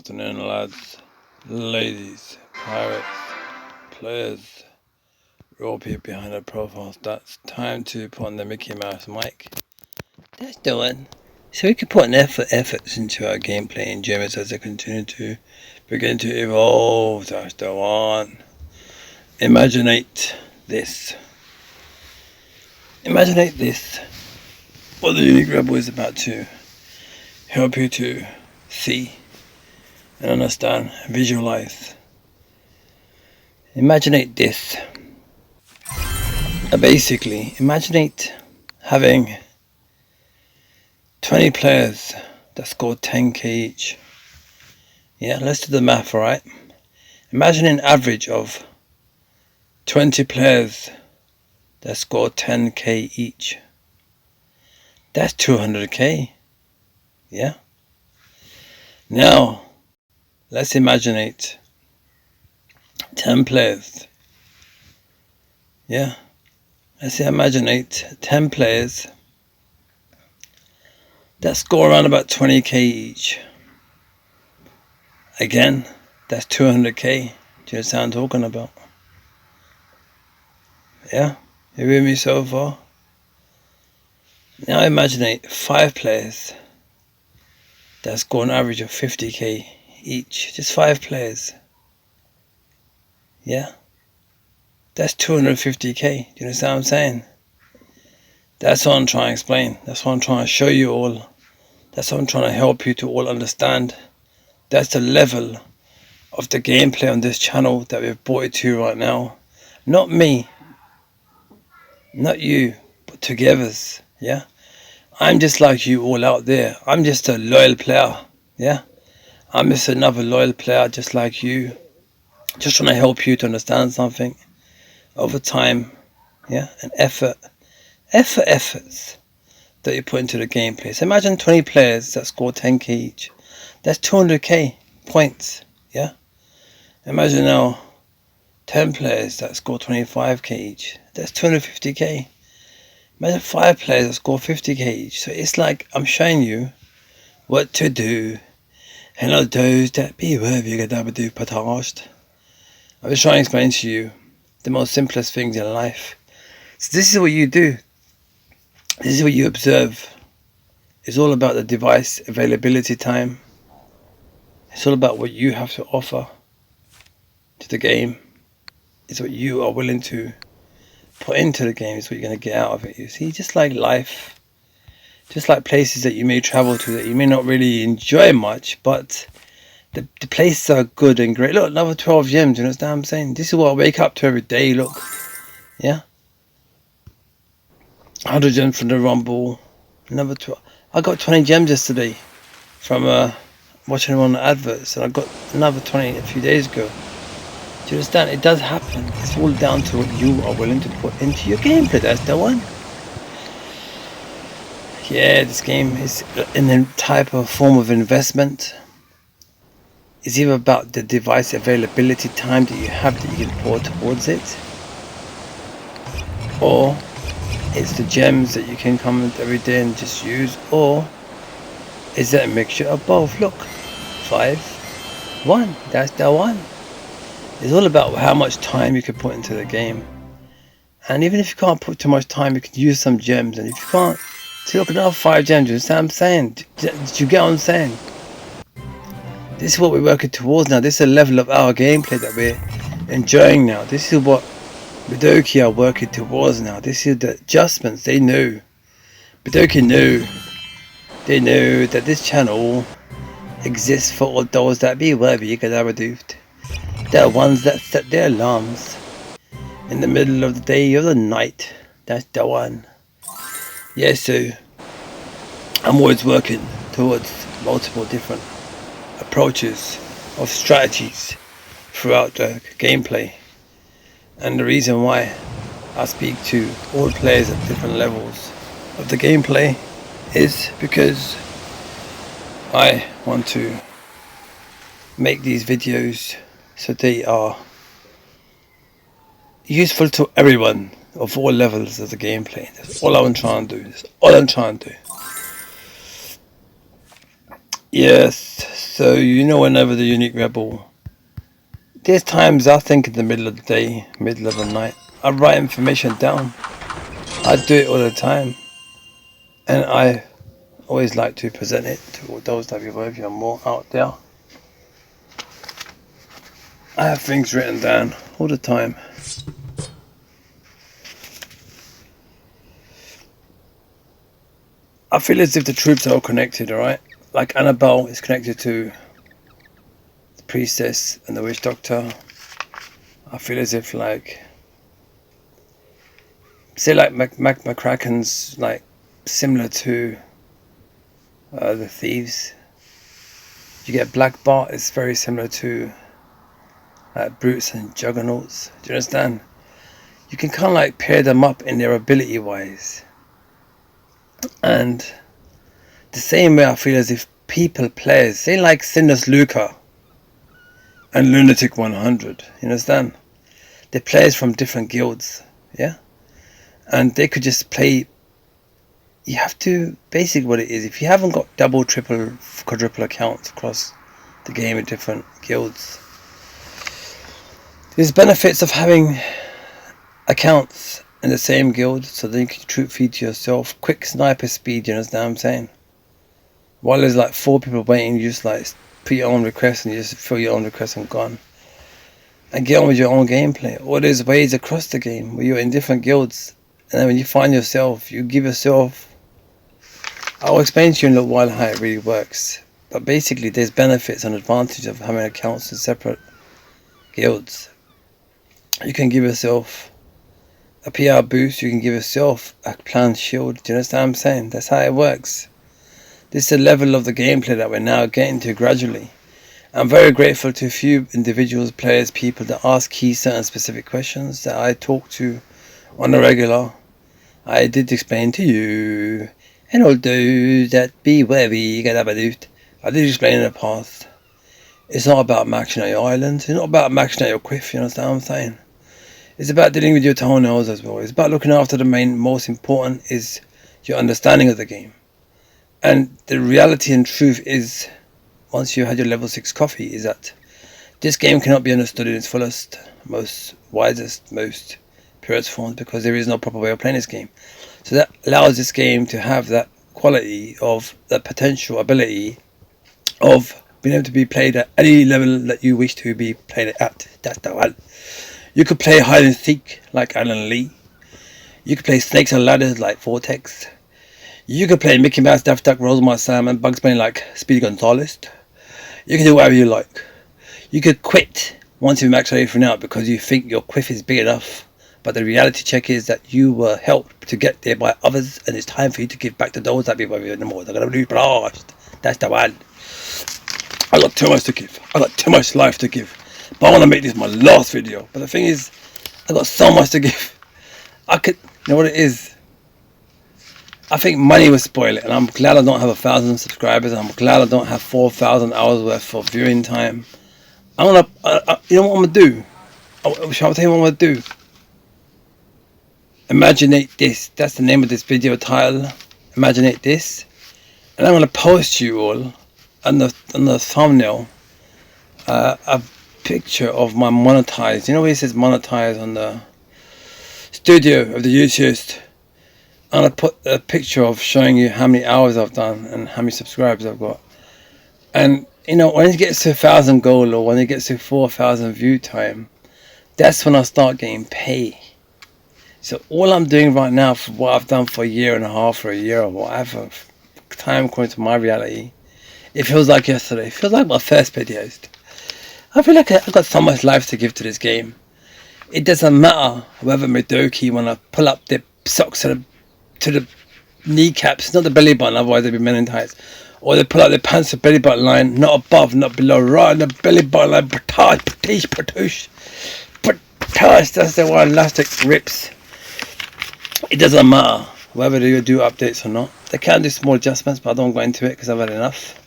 afternoon, lads, ladies, pirates, players, all people behind the profiles. That's time to put on the Mickey Mouse mic. That's the one. So we can put an efforts into our gameplay and enjoyment as they continue to begin to evolve. That's the one. Imaginate this. Imaginate this. What the Unique Rebel is about to help you to see and understand, visualize. Imaginate this. Basically, imaginate having 20 players that score 10k each. Yeah, let's do the math, alright? Imagine an average of 20 players that score 10k each. That's 200k. Yeah? Now, let's imaginate 10 players. Yeah? Let's imaginate 10 players that score around about 20k each. Again, that's 200k. Do you understand what I'm talking about? Yeah? You with me so far? Now imaginate 5 players that score an average of 50k each. Just 5 players. Yeah? That's 250k. Do you understand what I'm saying? That's what I'm trying to explain. That's what I'm trying to show you all. That's what I'm trying to help you to all understand. That's the level of the gameplay on this channel that we've brought it to right now. Not me. Not you. But togethers. Yeah? I'm just like you all out there. I'm just a loyal player. Yeah? I'm just another loyal player just like you. Just trying to help you to understand something. Over time. Yeah? And efforts that you put into the gameplay. So imagine 20 players that score 10k each. That's 200k points. Yeah? Imagine now 10 players that score 25k each. That's 250k. Imagine 5 players that score 50k each. So it's like I'm showing you what to do. Hello those that be worthy of do pataged. I was trying to explain to you the most simplest things in life. So this is what you do. This is what you observe. It's all about the device availability time. It's all about what you have to offer to the game. It's what you are willing to put into the game. It's what you're going to get out of it. You see, just like life, just like places that you may travel to that you may not really enjoy much, but the places are good and great. Look, another 12 gems, you understand what I'm saying? This is what I wake up to every day, look. Yeah? 100 gems from the Rumble. Another 12. I got 20 gems yesterday from watching them on the adverts, and I got another 20 a few days ago. Do you understand? It does happen. It's all down to what you are willing to put into your gameplay. That's the one. Yeah, this game is in a type of form of investment. It's either about the device availability time that you have that you can pour towards it, or it's the gems that you can come every day and just use, or is that a mixture of both? Look, 5, 1, that's the one. It's all about how much time you can put into the game. And even if you can't put too much time, you can use some gems. And if you can't, so look, another 5 gems, you understand what I'm saying? Did you get what I'm saying? This is what we're working towards now. This is a level of our gameplay that we're enjoying now. This is what Bidoki are working towards now. This is the adjustments they knew. Bidoki knew. They knew that this channel exists for all those that be worthy you could ever do. They're ones that set their alarms in the middle of the day or the night. That's the one. Yeah, so I'm always working towards multiple different approaches of strategies throughout the gameplay. And the reason why I speak to all players at different levels of the gameplay is because I want to make these videos so they are useful to everyone of all levels of the gameplay. That's all I'm trying to do. That's all I'm trying to do. Yes, so whenever the unique rebel, there's times I think in the middle of the day, middle of the night, I write information down. I do it all the time, and I always like to present it to all those that if you're more out there. I have things written down all the time. I feel as if the troops are all connected, alright? Like Annabelle is connected to the priestess and the witch doctor. I feel as if say McCracken's like similar to the thieves. You get Black Bart is very similar to brutes and juggernauts. Do you understand? You can kind of like pair them up in their ability wise. And the same way I feel as if players, say like Sinus Luca and Lunatic 100, you understand? They're players from different guilds, yeah? And they could just play. You have to, basically what it is, if you haven't got double, triple, quadruple accounts across the game with different guilds, there's benefits of having accounts in the same guild so that you can troop feed to yourself. Quick sniper speed, you understand what I'm saying? While there's like 4 people waiting, you just like put your own request and you just fill your own request and gone. And get on with your own gameplay. Or there's ways across the game where you're in different guilds. And then when you find yourself, you give yourself... I'll explain to you in a little while how it really works. But basically there's benefits and advantages of having accounts in separate guilds. You can give yourself a PR boost, you can give yourself a planned shield. Do you understand what I'm saying? That's how it works. This is the level of the gameplay that we're now getting to gradually. I'm very grateful to a few individuals, players, people that ask key certain specific questions that I talk to on a regular. I did explain to you, and although that be wary, I did explain in the past. It's not about maxing out your island, it's not about maxing out your quiff, you understand what I'm saying? It's about dealing with your toenails as well. It's about looking after the most important is your understanding of the game. And the reality and truth is, once you had your level 6 coffee, is that this game cannot be understood in its fullest, most wisest, most purest forms because there is no proper way of playing this game. So that allows this game to have that quality of that potential ability of being able to be played at any level that you wish to be played at. That's the one. You could play hide and seek like Alan Lee. You could play snakes and ladders like Vortex. You could play Mickey Mouse, Daft Duck, Rosemont Sam and Bugs Bunny like Speedy Gonzales. You can do whatever you like. You could quit once you max everything out because you think your quiff is big enough. But the reality check is that you were helped to get there by others and it's time for you to give back to those that be with you anymore. They're going to be blast. That's the one. I got too much to give. I got too much life to give. But I want to make this my last video. But the thing is, I got so much to give. You know what it is? I think money will spoil it, and I'm glad I don't have 1,000 subscribers. I'm glad I don't have 4,000 hours worth of viewing time. You know what I'm gonna do? Shall I tell you what I'm gonna do? Imaginate This. That's the name of this video title. Imaginate This, and I'm gonna post you all on the thumbnail a picture of my monetized. You know where it says monetized on the studio of the YouTube. I'm going to put a picture of showing you how many hours I've done and how many subscribers I've got. And, when it gets to 1,000 goal or when it gets to 4,000 view time, that's when I start getting paid. So all I'm doing right now for what I've done for a year and a half or a year or whatever time according to my reality, it feels like yesterday. It feels like my first videos. I feel like I've got so much life to give to this game. It doesn't matter whether Midoki when I pull up the socks to the kneecaps, not the belly button, otherwise they'd be men in tights. Or they pull out their pants to belly button line, not above, not below, right on the belly button line, patoosh. That's the one elastic rips. It doesn't matter whether they do updates or not. They can do small adjustments, but I don't go into it because I've had enough.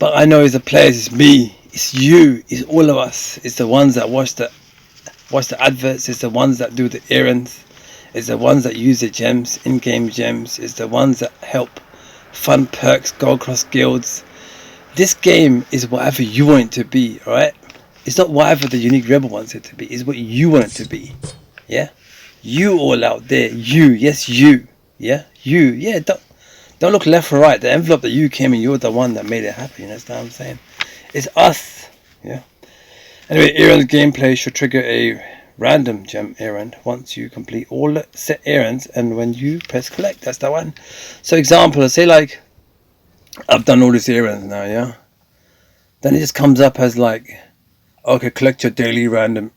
But I know it's the players, it's me, it's you, it's all of us. It's the ones that watch the adverts, it's the ones that do the errands. It's the ones that use the gems, in-game gems. It's the ones that help fund perks, go across guilds. This game is whatever you want it to be, alright? It's not whatever the Unique Rebel wants it to be. It's what you want it to be. Yeah? You all out there. You. Yes, you. Yeah? You. Yeah, don't look left or right. The envelope that you came in, you're the one that made it happen. You understand what I'm saying? It's us. Yeah? Anyway, errands gameplay should trigger a random gem errand once you complete all the set errands and when you press collect. That's the one. So example, say like, I've done all these errands now, yeah? Then it just comes up as like, okay, collect your daily random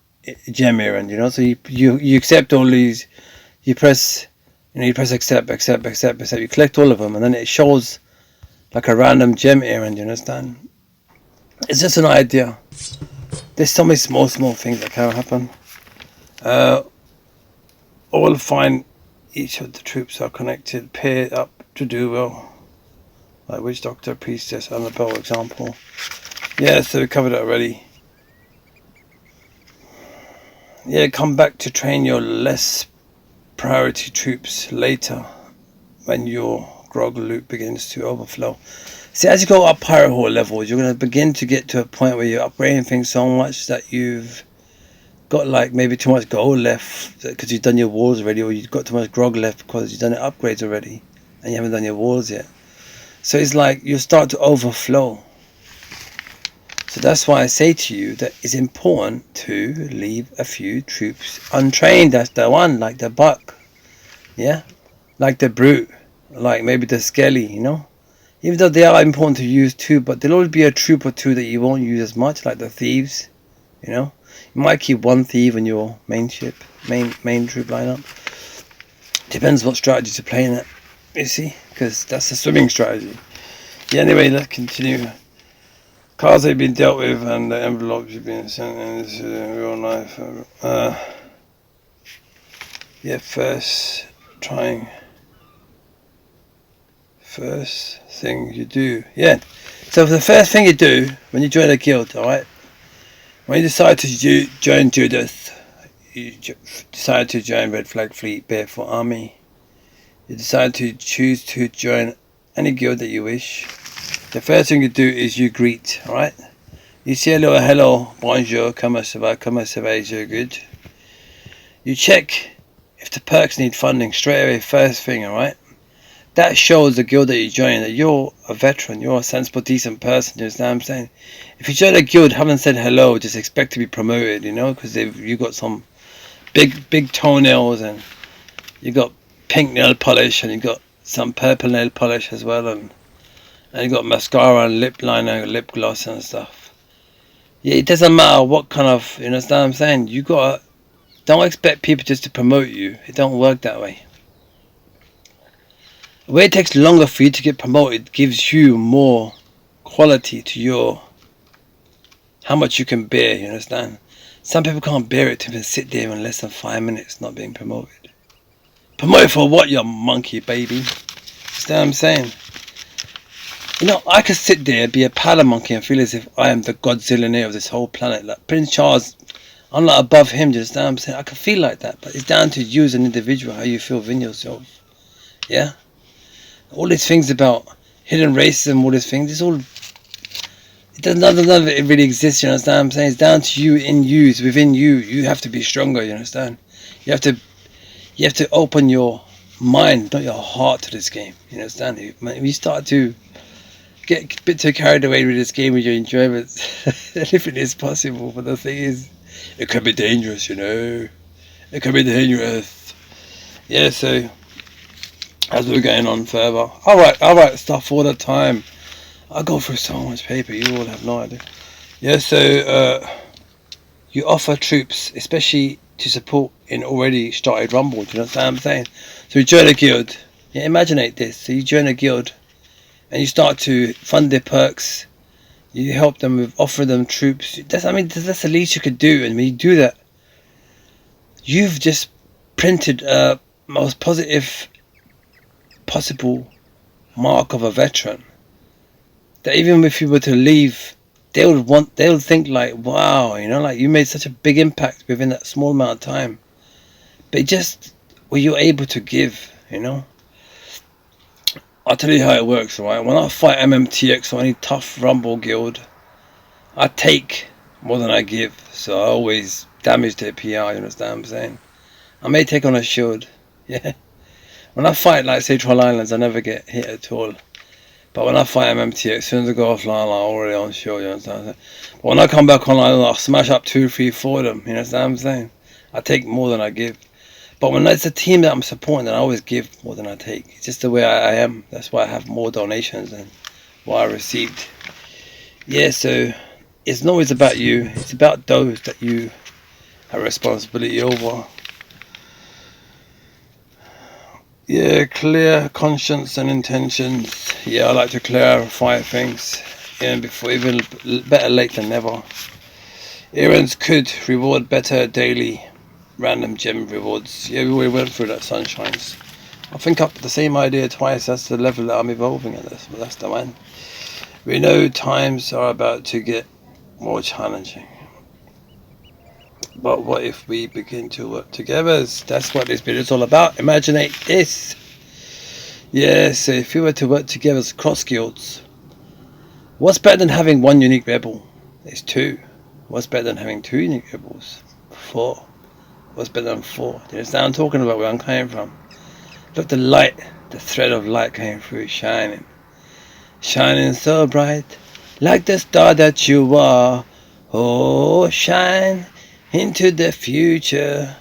gem errand, you know? So you accept all these, you press accept, you collect all of them, and then it shows like a random gem errand, you understand? It's just an idea. There's so many small things that can happen. All find each of the troops are connected, paired up to do well. Like Witch Doctor, Priestess, Annabelle example. Yeah, so we covered it already. Yeah, come back to train your less priority troops later when your grog loop begins to overflow. See, as you go up pirate hall levels, you're going to begin to get to a point where you're upgrading things so much that you've got like maybe too much gold left because you've done your walls already, or you've got too much grog left because you've done the upgrades already and you haven't done your walls yet. So it's like you start to overflow. So that's why I say to you that it's important to leave a few troops untrained. That's the one, like the buck, yeah, like the brute, like maybe the skelly, you know. Even though they are important to use too, but there'll always be a troop or two that you won't use as much, like the thieves, you know. You might keep one thief in your main ship, main troop lineup. Depends what strategy you're playing it, you see, because that's a swimming strategy. Yeah, anyway, let's continue. Cards have been dealt with and the envelopes have been sent in. This is in real life. Yeah, first thing you do. Yeah. So the first thing you do when you join a guild, alright? When you decide to join Judith, you decide to join Red Flag Fleet, Barefoot Army. You decide to choose to join any guild that you wish. The first thing you do is you greet, alright? You say a little hello, bonjour, comment ça va, you're good. You check if the perks need funding straight away, first thing, alright? That shows the guild that you join that you're a veteran, you're a sensible, decent person, you understand what I'm saying? If you join a guild, haven't said hello, just expect to be promoted, you know, because you got some big toenails and you got pink nail polish and you got some purple nail polish as well, and you got mascara and lip liner, lip gloss and stuff. Yeah, it doesn't matter what kind of, you understand what I'm saying? Don't expect people just to promote you. It don't work that way. The way it takes longer for you to get promoted gives you more quality to how much you can bear, you understand? Some people can't bear it to even sit there in less than 5 minutes not being promoted. Promoted for what, you monkey baby? Understand what I'm saying? You know, I could sit there, be a powder monkey and feel as if I am the Godzilla of this whole planet. Like Prince Charles, I'm like above him, do you understand what I'm saying? I can feel like that, but it's down to you as an individual, how you feel within yourself. Yeah? All these things about hidden racism, all these things, it's all, none of it really exists, you understand what I'm saying? It's down to you, it's within you. You have to be stronger, you understand? You have to open your mind, not your heart, to this game, you understand? If you start to get a bit too carried away with this game with your enjoyment, anything is possible, but the thing is, it can be dangerous, you know? It can be dangerous. Yeah, so as we're going on further, I write stuff all the time. I go through so much paper, you all have no idea. Yeah, so you offer troops, especially to support in already started rumble, do you know what I'm saying? So you join a guild. Yeah, Imaginate This. So you join a guild and you start to fund their perks. You help them with offering them troops. That's the least you could do, and when you do that, you've just printed a most positive possible mark of a veteran. That even if you were to leave, they'll think like, wow, you know, like you made such a big impact within that small amount of time. But just were you able to give, you know? I'll tell you how it works, right? When I fight MMTX or any tough Rumble guild, I take more than I give. So I always damage their PR, you understand what I'm saying? I may take on a shield, yeah. When I fight, like, say, Troll Islands, I never get hit at all. But when I fight MMTX, as soon as I go offline, I'm already on shield, you understand? But when I come back online, I'll smash up 2, 3, 4 of them, you understand what I'm saying? I take more than I give. But when it's a team that I'm supporting, then I always give more than I take. It's just the way I am. That's why I have more donations than what I received. Yeah, so it's not always about you. It's about those that you have responsibility over. Yeah, clear conscience and intentions. Yeah, I like to clarify things. Yeah, before, even better late than never. Errands could reward better daily random gem rewards. Yeah, we went through that, sunshines. I think up the same idea twice. That's the level that I'm evolving at. This, but that's the one. We know times are about to get more challenging. But what if we begin to work together? That's what this video is all about. Imaginate this. Yeah, so if we were to work together as cross guilds, what's better than having one unique rebel? It's 2. What's better than having 2 unique rebels? 4. What's better than 4? Do you understand what I'm talking about, where I'm coming from? Look, the light, the thread of light came through, shining. Shining so bright, like the star that you are. Oh, shine into the future.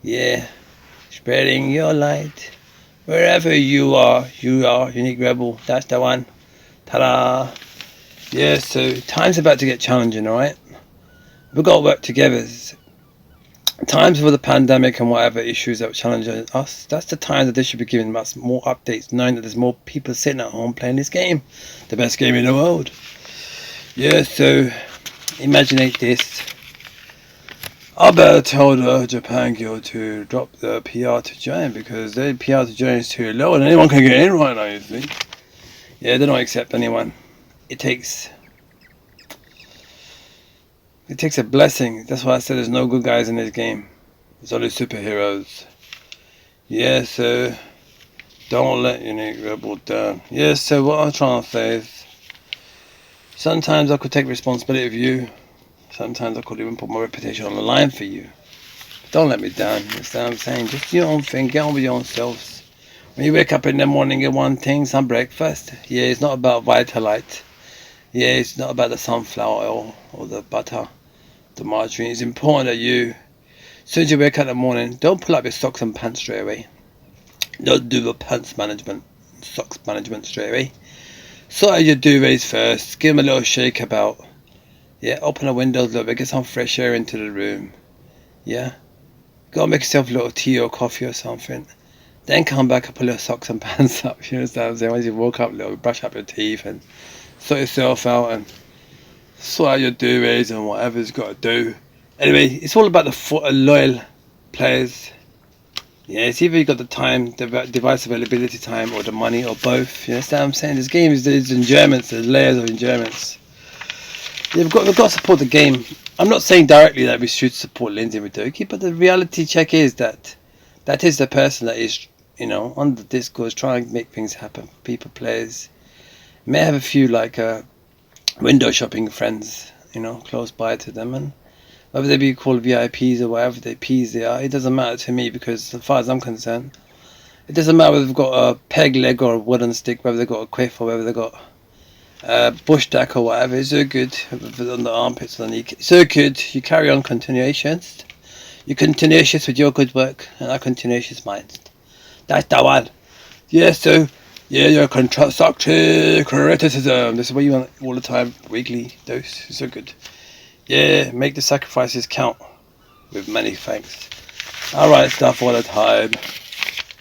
Yeah, spreading your light. Wherever you are unique rebel. That's the one. Ta-da! Yeah, so time's about to get challenging, alright? We've got to work together. Times for the pandemic and whatever issues that challenge us, that's the time that they should be giving us more updates, knowing that there's more people sitting at home playing this game. The best game in the world. Yeah, so Imaginate This. I better tell the Japan Guild to drop the PR to join, because their PR to join is too low and anyone can get in right now, you see. Yeah, they don't accept anyone. It takes a blessing. That's why I said there's no good guys in this game. There's only superheroes. Yeah, so don't let unique rebel down. Yeah, so what I'm trying to say is, sometimes I could take responsibility of you. Sometimes I could even put my reputation on the line for you. Don't let me down. You understand what I'm saying? Just do your own thing. Get on with your own selves. When you wake up in the morning, get one thing, some breakfast. Yeah, it's not about Vitalite. Yeah, it's not about the sunflower oil or the butter, the margarine. It's important that you, as soon as you wake up in the morning, don't pull up your socks and pants straight away. Don't do the pants management, socks management straight away. Sort out your duvets first. Give them a little shake about. Yeah, open the windows a little bit. Get some fresh air into the room. Yeah. Go and make yourself a little tea or coffee or something. Then come back and pull your socks and pants up. You understand what I'm saying? Once you woke up a little, brush up your teeth and sort yourself out and sort out your duvets and whatever you've got to do. Anyway, it's all about the loyal players. Yeah, it's either you got the time, the device availability time, or the money, or both. You understand what I'm saying? This game is there's endurance, there's layers of endurance. Yeah, we've got to support the game. I'm not saying directly that we should support Lindsay Madoki, but the reality check is that is the person that is, on the Discord trying to make things happen for people, players. May have a few like window shopping friends, close by to them, and whether they be called VIPs or whatever they Ps they are, it doesn't matter to me, because as far as I'm concerned, it doesn't matter whether they've got a peg leg or a wooden stick, whether they've got a quiff or whether they've got bush stack or whatever. It's so good on the armpits, on the knee. So good. You carry on continuations. You're continuous with your good work, and I continuous mine. That's the one. Yeah, so you're constructive criticism. This is what you want all the time. Weekly dose. So good. Yeah, make the sacrifices count. With many thanks. Alright, stuff all the time.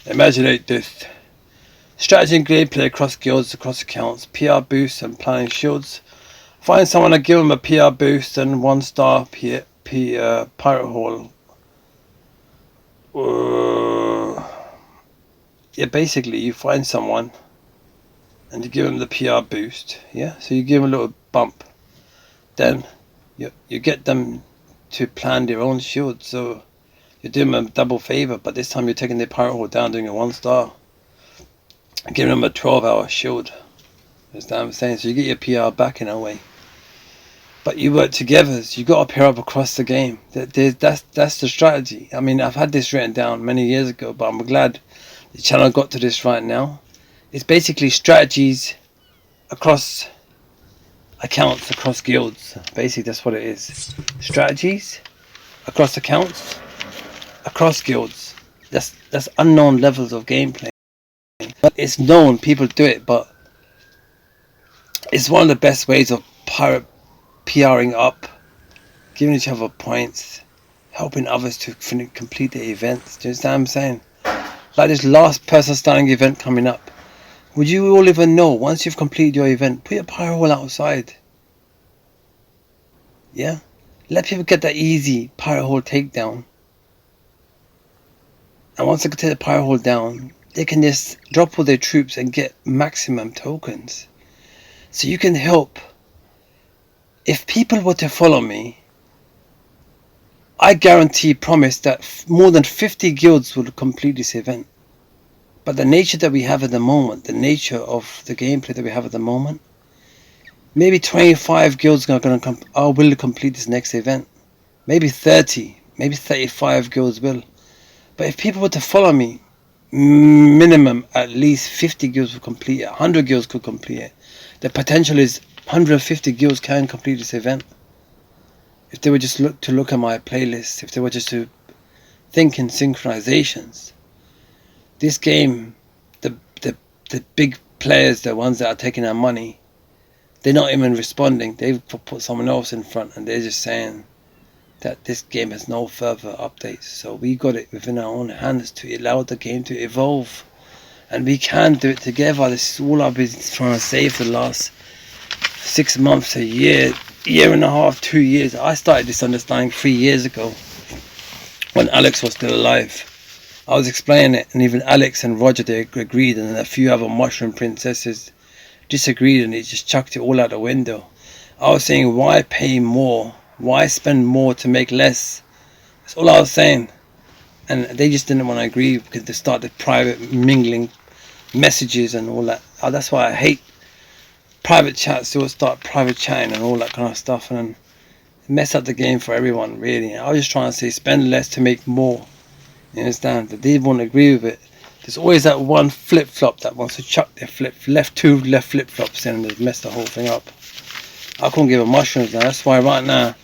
Imaginate this. Strategy and gameplay across guilds, across accounts. PR boosts and planning shields. Find someone and give them a PR boost and 1-star pirate hall. Yeah, basically you find someone and you give them the PR boost. Yeah, so you give them a little bump. Then you get them to plan their own shield, so you're doing them a double favor, but this time you're taking their pirate hall down, doing a 1-star. giving them a 12-hour shield. Understand what I'm saying? So you get your PR back in a way. But you work together. So you got to pair up across the game. That's the strategy. I mean, I've had this written down many years ago, but I'm glad the channel got to this right now. It's basically strategies across accounts, across guilds. Basically, that's what it is. Strategies across accounts, across guilds. That's unknown levels of gameplay. But it's known, people do it, but it's one of the best ways of PRing up, giving each other points, helping others to complete their events. Do you understand what I'm saying? Like this last person standing event coming up. Would you all even know, once you've completed your event, put your pyro hole outside. Yeah? Let people get that easy pyro hole takedown. And once they can take the pyro hole down, they can just drop all their troops and get maximum tokens. So you can help. If people were to follow me, I guarantee, promise that more than 50 guilds will complete this event. But the nature that we have at the moment, the nature of the gameplay that we have at the moment, maybe 25 guilds will complete this next event. Maybe 30, maybe 35 guilds will. But if people were to follow me, minimum at least 50 guilds will complete it. 100 guilds could complete it. The potential is 150 guilds can complete this event. If they were just look at my playlist, if they were just to think in synchronizations, this game, the big players, the ones that are taking our money, they're not even responding. They've put someone else in front and they're just saying that this game has no further updates. So we got it within our own hands to allow the game to evolve. And we can do it together. This is all I've been trying to say for the last 6 months, a year and a half, 2 years. I started this understanding 3 years ago when Alex was still alive. I was explaining it, and even Alex and Roger, they agreed, and then a few other mushroom princesses disagreed, and they just chucked it all out the window. I was saying, why pay more? Why spend more to make less? That's all I was saying. And they just didn't want to agree because they started private mingling messages and all that. That's why I hate private chats. They will start private chatting and all that kind of stuff, and then mess up the game for everyone, really. I was just trying to say, spend less to make more. You understand? That they won't agree with it. There's always that one flip-flop that wants to chuck their two left flip-flops in and just mess the whole thing up. I couldn't give a mushrooms now. That's why right now,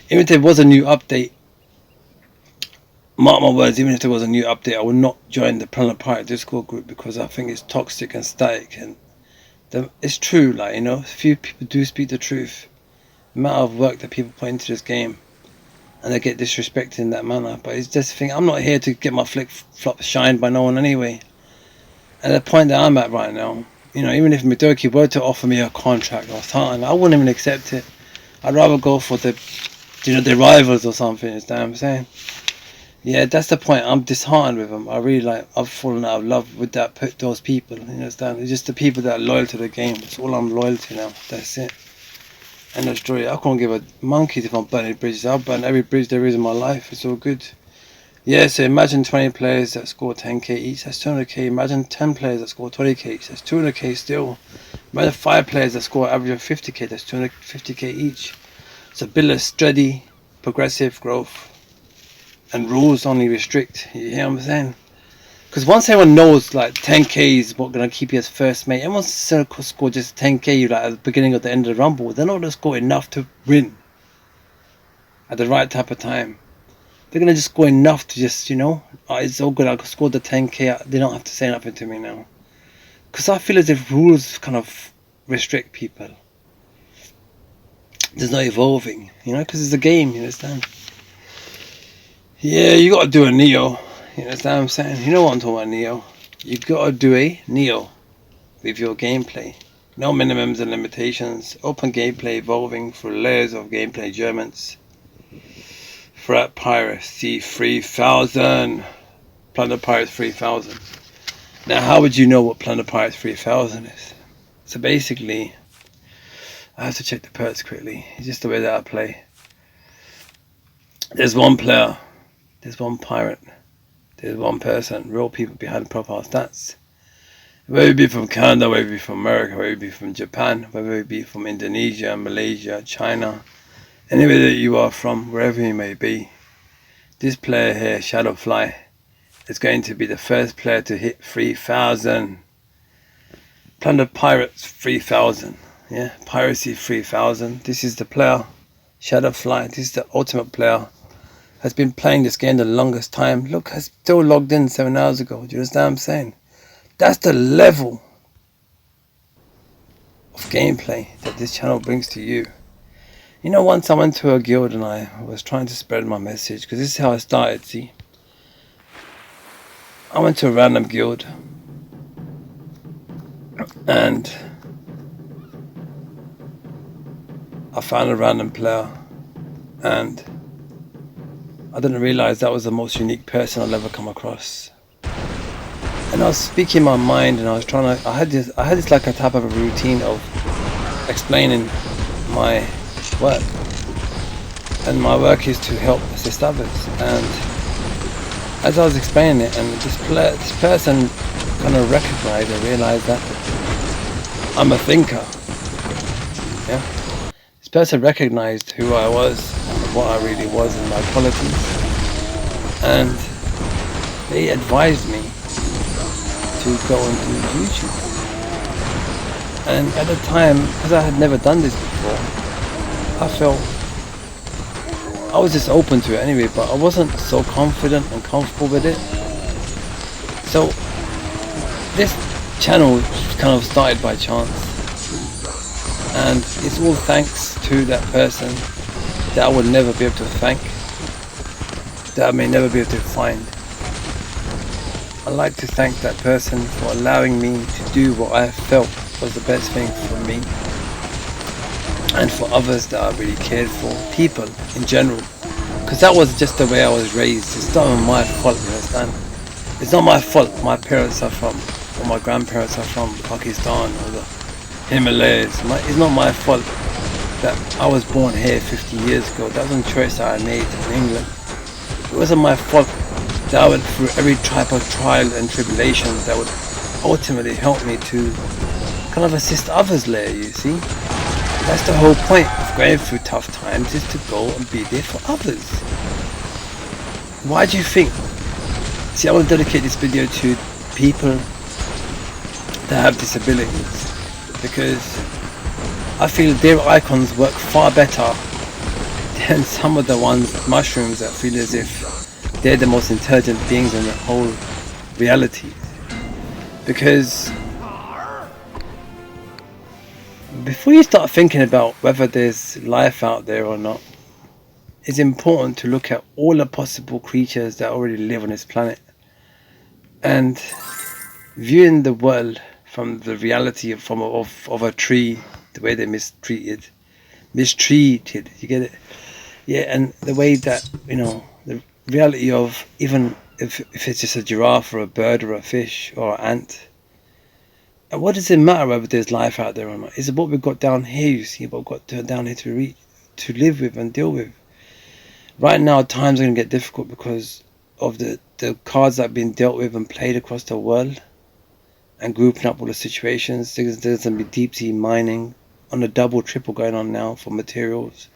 even if there was a new update, mark my words, even if there was a new update, I would not join the Planet Pirate Discord group because I think it's toxic and static. And it's true, like, you know, few people do speak the truth. The amount of work that people put into this game, and they get disrespected in that manner. But it's just a thing. I'm not here to get my flip-flops shined by no one anyway. And the point that I'm at right now, you know, even if Midoki were to offer me a contract or something, I wouldn't even accept it. I'd rather go for the, you know, the rivals or something. Is that what I'm saying? Yeah, that's the point. I'm disheartened with them. I've fallen out of love with those people. You understand? It's just the people that are loyal to the game. That's all I'm loyal to now. That's it. And the story. I can't give a monkeys if I'm burning bridges. I'll burn every bridge there is in my life. It's all good. Yeah, so imagine 20 players that score 10k each. That's 200k. Imagine 10 players that score 20k each. That's 200k still. Imagine 5 players that score average of 50k. That's 250k each. So build a steady, progressive growth. And rules only restrict. You hear what I'm saying? Because once everyone knows like 10k is what gonna keep you as first mate, everyone's score just 10k like at the beginning or the end of the rumble. They're not gonna score enough to win at the right type of time. They're gonna just score enough to just, you know, oh, it's all good. I scored the 10k. They don't have to say nothing to me now. Because I feel as if rules kind of restrict people. There's no evolving, you know, because it's a game. You understand? Yeah, you gotta do a Neo. You understand what I'm saying? You know what I'm talking about, Neo. You gotta do a Neo with your gameplay. No minimums and limitations. Open gameplay evolving through layers of gameplay adjustments. Threat Piracy 3000. Planet Pirates 3000. Now, how would you know what Planet Pirates 3000 is? So basically, I have to check the perks quickly. It's just the way that I play. There's one player. There's one pirate. There's one person, real people behind profile stats. Whether it be from Canada, whether it be from America, whether it be from Japan, whether it be from Indonesia, Malaysia, China, anywhere that you are from, wherever you may be, this player here, Shadowfly, is going to be the first player to hit 3,000. Plunder Pirates 3,000. Yeah, Piracy 3,000. This is the player, Shadowfly. This is the ultimate player. Has been playing this game the longest time. Look, has still logged in 7 hours ago. Do you understand what I'm saying? That's the level of gameplay that this channel brings to you. You know, once I went to a guild and I was trying to spread my message, because this is how I started, see. I went to a random guild and I found a random player and I didn't realize that was the most unique person I'll ever come across. And I was speaking my mind and I was trying to, I had this like a type of a routine of explaining my work. And my work is to help assist others. And as I was explaining it, and this person kind of recognized and realized that I'm a thinker. Yeah. This person recognized who I was and what I really was and my qualities. And they advised me to go and do YouTube. And at the time, because I had never done this before, I felt I was just open to it anyway, but I wasn't so confident and comfortable with it. So this channel kind of started by chance, and it's all thanks to that person that I would never be able to thank, that I may never be able to find. I'd like to thank that person for allowing me to do what I felt was the best thing for me and for others that I really cared for, people in general, because that was just the way I was raised. It's not my fault, you understand? It's not my fault my parents are from, or my grandparents are from Pakistan or the Himalayas. It's not my fault that I was born here 50 years ago. That wasn't a choice that I made in England. It wasn't my fault that I went through every type of trial and tribulation that would ultimately help me to kind of assist others later, you see? That's the whole point of going through tough times, is to go and be there for others. Why do you think? See, I want to dedicate this video to people that have disabilities, because I feel their icons work far better than some of the mushrooms that feel as if they're the most intelligent beings in the whole reality. Because before you start thinking about whether there's life out there or not, it's important to look at all the possible creatures that already live on this planet and viewing the world from the reality of a tree, the way they're mistreated, you get it? Yeah, and the way that, you know, the reality of, even if it's just a giraffe or a bird or a fish or an ant, and what does it matter whether there's life out there or not? It's what we've got down here, you see, what we've got down here to live with and deal with. Right now, times are going to get difficult because of the cards that have been dealt with and played across the world and grouping up all the situations. There's going to be deep sea mining on a double, triple going on now for materials.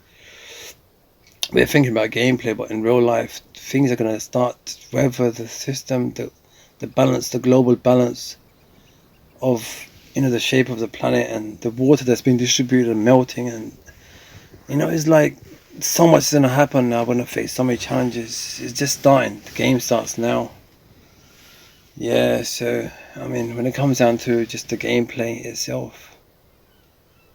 We're thinking about gameplay, but in real life, things are going to start, whether the system, the balance, the global balance of, you know, the shape of the planet and the water that's been distributed and melting, and, you know, it's like so much is going to happen now. We're going to face so many challenges. It's just starting. The game starts now. Yeah, so I mean, when it comes down to just the gameplay itself,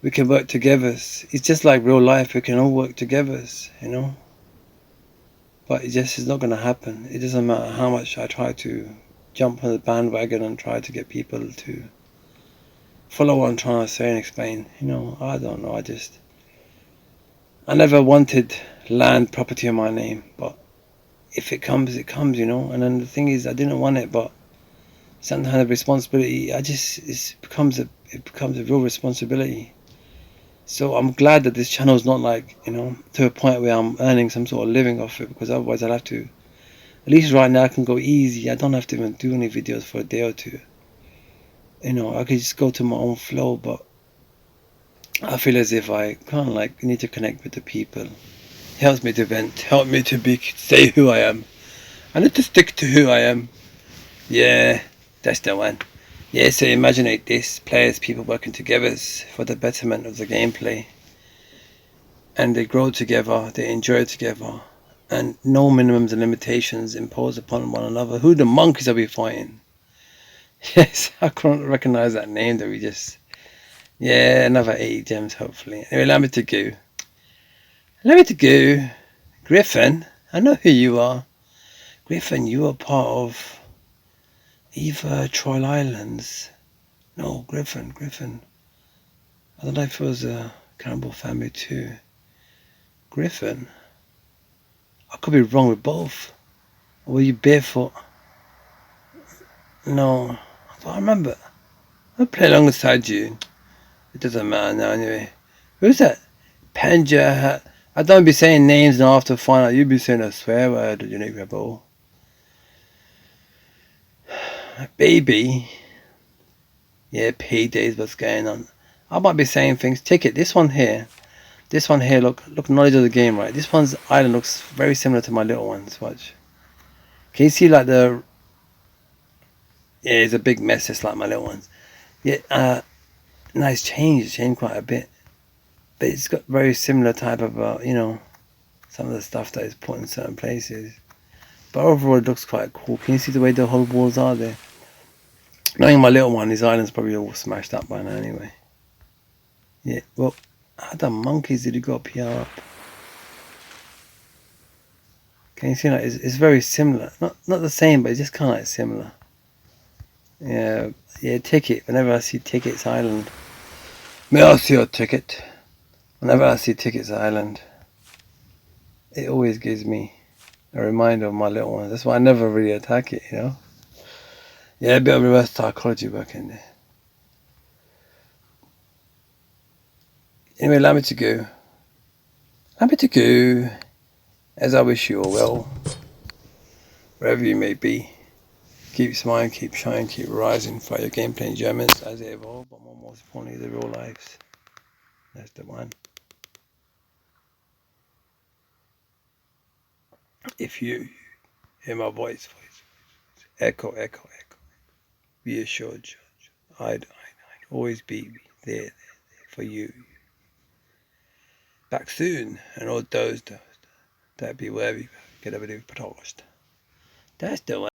we can work together. It's just like real life. We can all work together, you know. But it just is not going to happen. It doesn't matter how much I try to jump on the bandwagon and try to get people to follow what I'm trying to say and explain. You know, I don't know. I never wanted land property in my name, but if it comes, it comes, you know. And then the thing is, I didn't want it, but sometimes the responsibility, it becomes a real responsibility. So I'm glad that this channel is not like, you know, to a point where I'm earning some sort of living off it, because otherwise I'll have to, at least right now I can go easy. I don't have to even do any videos for a day or two. I could just go to my own flow, but I feel as if I kind of like need to connect with the people. Helps me to vent, help me to say who I am. I need to stick to who I am. Yeah, that's the one. Yeah, so Imaginate This, players, people working together for the betterment of the gameplay. And they grow together, they enjoy together. And no minimums and limitations imposed upon one another. Who the monkeys are we fighting? Yes, I couldn't recognize that name that we just... Yeah, another 80 gems, hopefully. Anyway, allow me to go. Allow me to go. Griffin, I know who you are. Griffin, you are part of either Troll Islands. No, Griffin. I don't know if it was a cannibal family too. Griffin? I could be wrong with both. Or were you barefoot? No, I don't remember. I play alongside you. It doesn't matter now anyway. Who's that? Panja. I don't be saying names and after find out you be saying a swear word, you know, rebel. Baby. Yeah, paydays, what's going on? I might be saying things. Ticket, this one here, look, knowledge of the game, right? This one's island looks very similar to my little one's. Watch. Can you see like yeah, it's a big mess just like my little ones. Yeah, nice change. It's changed quite a bit. But it's got very similar type of, some of the stuff that is put in certain places. But overall it looks quite cool. Can you see the way the whole walls are there? Knowing my little one, his island's probably all smashed up by now anyway. Yeah, well, how the monkeys did he go up here up? Can you see that? It's very similar. Not the same, but it's just kind of like similar. Yeah, Ticket. Whenever I see Ticket's Island. May I see your ticket? Whenever I see Ticket's Island, it always gives me a reminder of my little ones. That's why I never really attack it, Yeah, a bit of reverse psychology work in there. Anyway, allow me to go. Allow me to go. As I wish you all well, wherever you may be. Keep smiling, keep shining, keep rising for your gameplay enjoyments as they evolve, but more most importantly, the real lives. That's the one. If you hear my voice, echo, be assured, I'd always be there for you. Back soon, and all those that be wherever you get a bit of polished. That's the one.